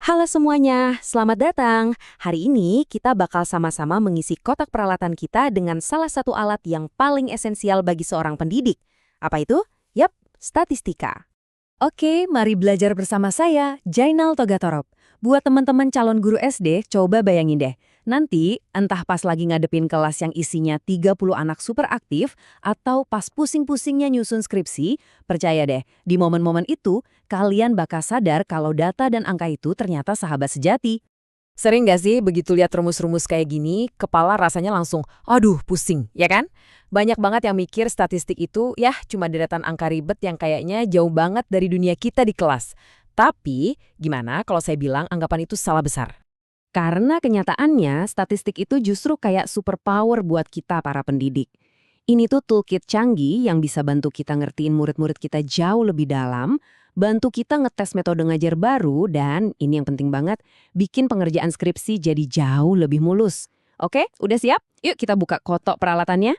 Halo semuanya, selamat datang. Hari ini kita bakal sama-sama mengisi kotak peralatan kita dengan salah satu alat yang paling esensial bagi seorang pendidik. Apa itu? Yap, statistika. Oke, mari belajar bersama saya, Jainal Togatorop. Buat teman-teman calon guru SD, coba bayangin deh. Nanti, entah pas lagi ngadepin kelas yang isinya 30 anak super aktif, atau pas pusing-pusingnya nyusun skripsi, percaya deh, di momen-momen itu, kalian bakal sadar kalau data dan angka itu ternyata sahabat sejati. Sering gak sih begitu lihat rumus-rumus kayak gini, kepala rasanya langsung, aduh pusing, ya kan? Banyak banget yang mikir statistik itu, ya cuma deretan angka ribet yang kayaknya jauh banget dari dunia kita di kelas. Tapi, gimana kalau saya bilang anggapan itu salah besar? Karena kenyataannya, statistik itu justru kayak superpower buat kita para pendidik. Ini tuh toolkit canggih yang bisa bantu kita ngertiin murid-murid kita jauh lebih dalam, bantu kita ngetes metode ngajar baru, dan ini yang penting banget, bikin pengerjaan skripsi jadi jauh lebih mulus. Oke, udah siap? Yuk kita buka kotak peralatannya.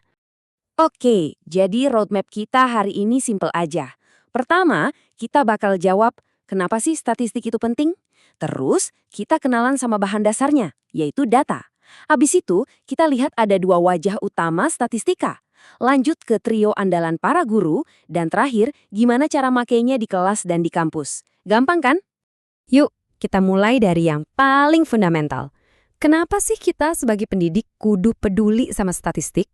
Oke, jadi roadmap kita hari ini simple aja. Pertama, kita bakal jawab, kenapa sih statistik itu penting? Terus, kita kenalan sama bahan dasarnya, yaitu data. Habis itu, kita lihat ada dua wajah utama statistika. Lanjut ke trio andalan para guru, dan terakhir, gimana cara makainya di kelas dan di kampus. Gampang kan? Yuk, kita mulai dari yang paling fundamental. Kenapa sih kita sebagai pendidik kudu peduli sama statistik?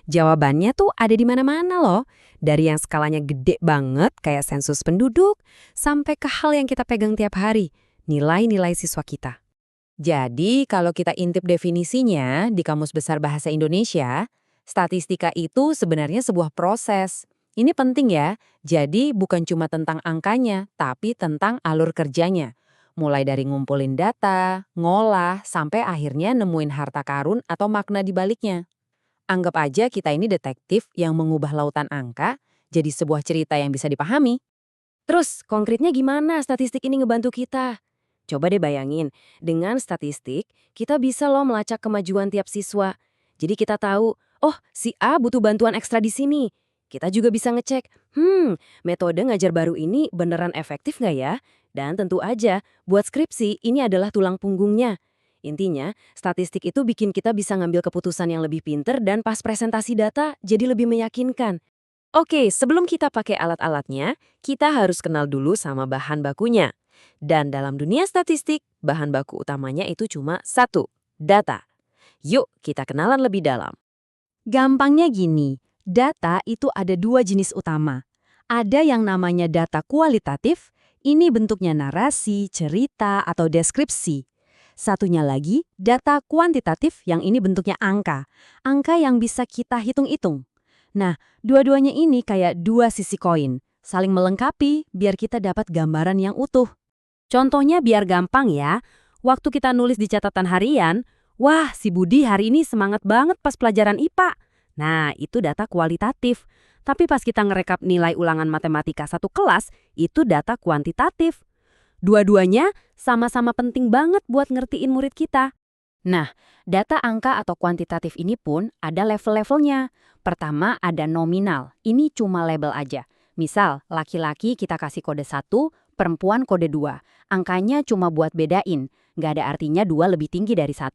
Jawabannya tuh ada di mana-mana loh. Dari yang skalanya gede banget kayak sensus penduduk, sampai ke hal yang kita pegang tiap hari, nilai-nilai siswa kita. Jadi, kalau kita intip definisinya di Kamus Besar Bahasa Indonesia, statistika itu sebenarnya sebuah proses. Ini penting ya, jadi bukan cuma tentang angkanya, tapi tentang alur kerjanya. Mulai dari ngumpulin data, ngolah, sampai akhirnya nemuin harta karun atau makna di baliknya. Anggap aja kita ini detektif yang mengubah lautan angka jadi sebuah cerita yang bisa dipahami. Terus, konkretnya gimana statistik ini ngebantu kita? Coba deh bayangin, dengan statistik, kita bisa loh melacak kemajuan tiap siswa. Jadi kita tahu, oh si A butuh bantuan ekstra di sini. Kita juga bisa ngecek, metode ngajar baru ini beneran efektif nggak ya? Dan tentu aja, buat skripsi ini adalah tulang punggungnya. Intinya, statistik itu bikin kita bisa ngambil keputusan yang lebih pinter dan pas presentasi data jadi lebih meyakinkan. Oke, sebelum kita pakai alat-alatnya, kita harus kenal dulu sama bahan bakunya. Dan dalam dunia statistik, bahan baku utamanya itu cuma satu, data. Yuk, kita kenalan lebih dalam. Gampangnya gini, data itu ada dua jenis utama. Ada yang namanya data kualitatif, ini bentuknya narasi, cerita, atau deskripsi. Satunya lagi, data kuantitatif yang ini bentuknya angka. Angka yang bisa kita hitung-hitung. Nah, dua-duanya ini kayak dua sisi koin. Saling melengkapi biar kita dapat gambaran yang utuh. Contohnya biar gampang ya, waktu kita nulis di catatan harian, wah si Budi hari ini semangat banget pas pelajaran IPA. Nah, itu data kualitatif. Tapi pas kita ngerekap nilai ulangan matematika satu kelas, itu data kuantitatif. Dua-duanya sama-sama penting banget buat ngertiin murid kita. Nah, data angka atau kuantitatif ini pun ada level-levelnya. Pertama ada nominal, ini cuma label aja. Misal, laki-laki kita kasih kode 1, perempuan kode 2. Angkanya cuma buat bedain, nggak ada artinya 2 lebih tinggi dari 1.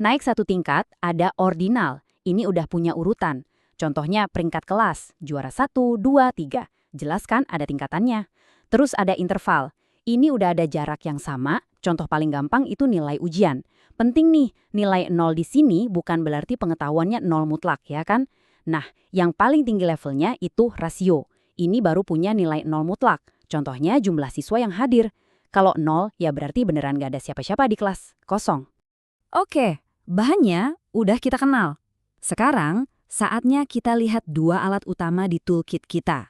Naik satu tingkat ada ordinal, ini udah punya urutan. Contohnya peringkat kelas, juara 1, 2, 3. Jelas kan ada tingkatannya. Terus ada interval. Ini udah ada jarak yang sama, contoh paling gampang itu nilai ujian. Penting nih, nilai 0 di sini bukan berarti pengetahuannya 0 mutlak, ya kan? Nah, yang paling tinggi levelnya itu rasio. Ini baru punya nilai 0 mutlak. Contohnya jumlah siswa yang hadir. Kalau 0, ya berarti beneran gak ada siapa-siapa di kelas, kosong. Oke, bahannya udah kita kenal. Sekarang, saatnya kita lihat dua alat utama di toolkit kita.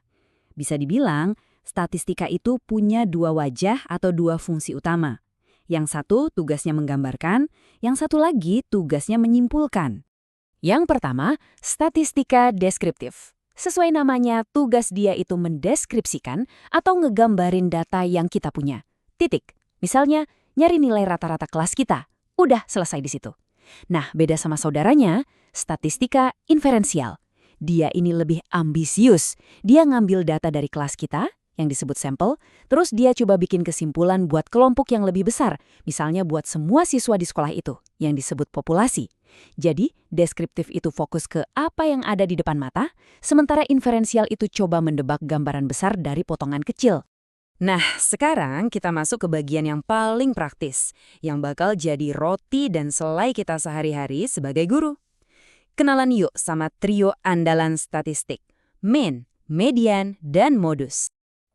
Bisa dibilang, statistika itu punya dua wajah atau dua fungsi utama. Yang satu tugasnya menggambarkan, yang satu lagi tugasnya menyimpulkan. Yang pertama, statistika deskriptif. Sesuai namanya, tugas dia itu mendeskripsikan atau ngegambarin data yang kita punya. Titik. Misalnya, nyari nilai rata-rata kelas kita. Udah selesai di situ. Nah, beda sama saudaranya, statistika inferensial. Dia ini lebih ambisius. Dia ngambil data dari kelas kita, yang disebut sampel, terus dia coba bikin kesimpulan buat kelompok yang lebih besar, misalnya buat semua siswa di sekolah itu, yang disebut populasi. Jadi, deskriptif itu fokus ke apa yang ada di depan mata, sementara inferensial itu coba mendebak gambaran besar dari potongan kecil. Nah, sekarang kita masuk ke bagian yang paling praktis, yang bakal jadi roti dan selai kita sehari-hari sebagai guru. Kenalan yuk sama trio andalan statistik, mean, median, dan modus.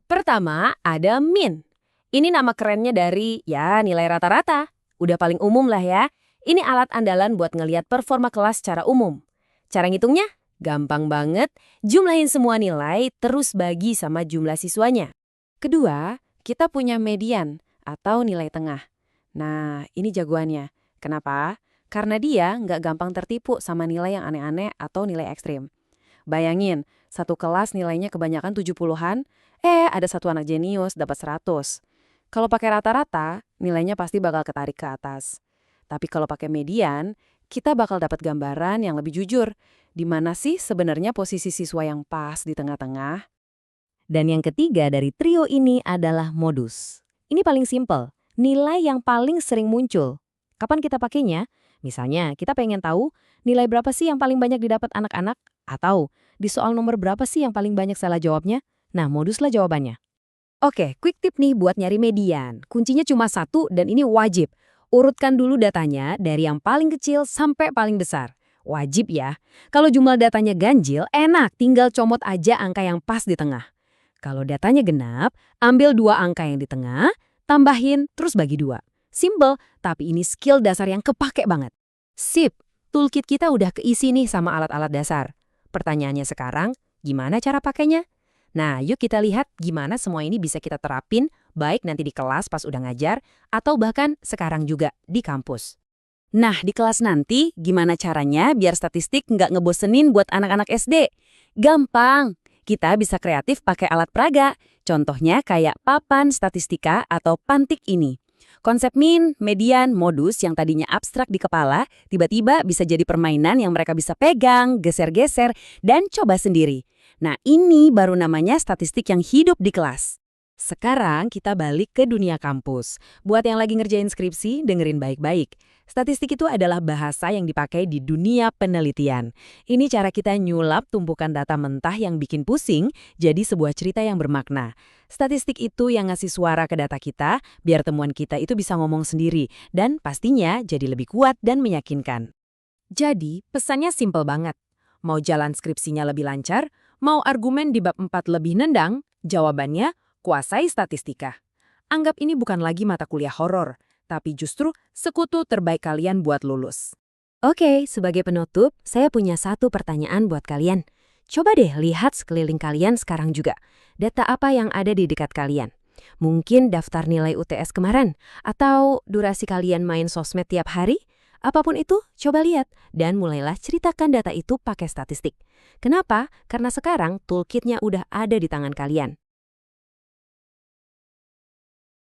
Pertama, ada min. Ini nama kerennya dari, nilai rata-rata. Udah paling umum lah ya. Ini alat andalan buat ngeliat performa kelas secara umum. Cara ngitungnya? Gampang banget. Jumlahin semua nilai, terus bagi sama jumlah siswanya. Kedua, kita punya median atau nilai tengah. Nah, ini jagoannya. Kenapa? Karena dia nggak gampang tertipu sama nilai yang aneh-aneh atau nilai ekstrim. Bayangin, satu kelas nilainya kebanyakan 70-an, ada satu anak jenius dapat 100. Kalau pakai rata-rata, nilainya pasti bakal ketarik ke atas. Tapi kalau pakai median, kita bakal dapat gambaran yang lebih jujur. Di mana sih sebenarnya posisi siswa yang pas di tengah-tengah? Dan yang ketiga dari trio ini adalah modus. Ini paling simpel, nilai yang paling sering muncul. Kapan kita pakainya? Misalnya, kita pengen tahu nilai berapa sih yang paling banyak didapat anak-anak? Atau di soal nomor berapa sih yang paling banyak salah jawabnya? Nah, moduslah jawabannya. Oke, quick tip nih buat nyari median. Kuncinya cuma satu dan ini wajib. Urutkan dulu datanya dari yang paling kecil sampai paling besar. Wajib ya. Kalau jumlah datanya ganjil, enak, tinggal comot aja angka yang pas di tengah. Kalau datanya genap, ambil 2 angka yang di tengah, tambahin, terus bagi 2. Simple, tapi ini skill dasar yang kepake banget. Sip, toolkit kita udah keisi nih sama alat-alat dasar. Pertanyaannya sekarang, gimana cara pakainya? Nah, yuk kita lihat gimana semua ini bisa kita terapin, baik nanti di kelas pas udah ngajar, atau bahkan sekarang juga di kampus. Nah, di kelas nanti, gimana caranya biar statistik nggak ngebosenin buat anak-anak SD? Gampang! Kita bisa kreatif pakai alat peraga, contohnya kayak papan statistika atau pantik ini. Konsep min, median, modus yang tadinya abstrak di kepala, tiba-tiba bisa jadi permainan yang mereka bisa pegang, geser-geser, dan coba sendiri. Nah, ini baru namanya statistik yang hidup di kelas. Sekarang kita balik ke dunia kampus. Buat yang lagi ngerjain skripsi, dengerin baik-baik. Statistik itu adalah bahasa yang dipakai di dunia penelitian. Ini cara kita nyulap tumpukan data mentah yang bikin pusing jadi sebuah cerita yang bermakna. Statistik itu yang ngasih suara ke data kita, biar temuan kita itu bisa ngomong sendiri, dan pastinya jadi lebih kuat dan meyakinkan. Jadi, pesannya simpel banget. Mau jalan skripsinya lebih lancar, mau argumen di bab 4 lebih nendang, jawabannya kuasai statistika. Anggap ini bukan lagi mata kuliah horor, tapi justru sekutu terbaik kalian buat lulus. Oke, sebagai penutup, saya punya satu pertanyaan buat kalian. Coba deh lihat sekeliling kalian sekarang juga. Data apa yang ada di dekat kalian? Mungkin daftar nilai UTS kemarin, atau durasi kalian main sosmed tiap hari? Apapun itu, coba lihat, dan mulailah ceritakan data itu pakai statistik. Kenapa? Karena sekarang toolkitnya udah ada di tangan kalian.